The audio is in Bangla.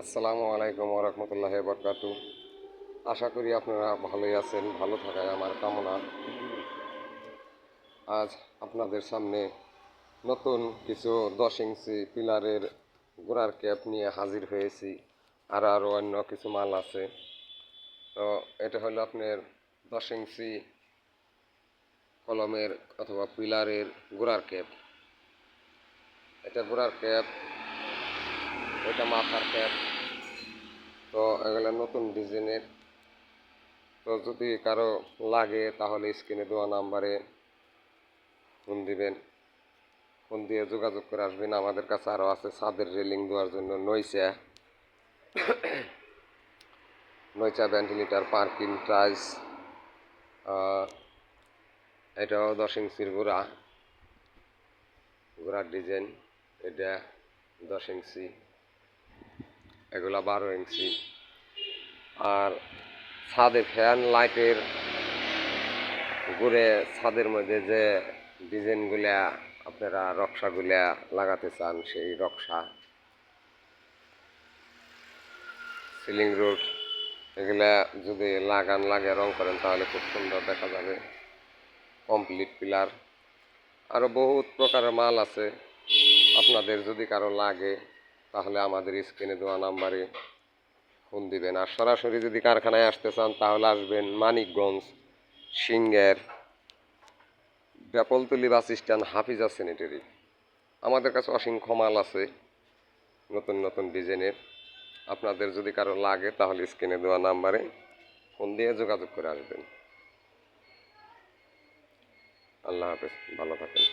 আসসালামু আলাইকুম ওরহমতুল্লাহি বরকাতু। আশা করি আপনারা ভালোই আছেন, ভালো থাকায় আমার কামনা। আজ আপনাদের সামনে নতুন কিছু 10 ইঞ্চি পিলারের গোড়ার ক্যাপ নিয়ে হাজির হয়েছি। আরও অন্য কিছু মাল আছে। তো এটা হলো আপনার 10 ইঞ্চি কলমের অথবা পিলারের গোড়ার ক্যাপ। এটা গোড়ার ক্যাপ, এটা মাথার ক্যাপ। তো এগুলো নতুন ডিজাইনের। তো যদি কারো লাগে তাহলে স্ক্রিনে দেওয়া নাম্বারে ফোন দিবেন, ফোন দিয়ে যোগাযোগ করে আসবেন। আমাদের কাছে আরও আছে ছাদের রেলিং দেওয়ার জন্য নইচা ভেন্টিলেটর, পার্কিং টাইলস। এটাও 10 ইঞ্চির গোড়ার ডিজাইন। এটা 10 ইঞ্চি, এগুলা 12 ইঞ্চি। আর ছাদে ফ্যান লাইটের ঘুরে ছাদের মধ্যে যে ডিজাইনগুলা আপনারা রক্সাগুলা লাগাতে চান, সেই রক্সা, সিলিং রুট, এগুলা যদি লাগে রং করেন তাহলে খুব সুন্দর দেখা যাবে। কমপ্লিট পিলার, আরও বহুত প্রকারের মাল আছে। আপনাদের যদি কারো লাগে তাহলে আমাদের স্ক্রিনে দেওয়া নাম্বারে ফোন দিবেন। আর সরাসরি যদি কারখানায় আসতে চান তাহলে আসবেন মানিকগঞ্জ, সিংহের, বেপলতলি বাস স্ট্যান্ড, হাফিজা স্যানিটারি। আমাদের কাছে অসংখ্য মাল আছে নতুন নতুন ডিজাইনের। আপনাদের যদি কারো লাগে তাহলে স্ক্রিনে দেওয়া নাম্বারে ফোন দিয়ে যোগাযোগ করে আসবেন। আল্লাহ হাফেজ, ভালো থাকেন।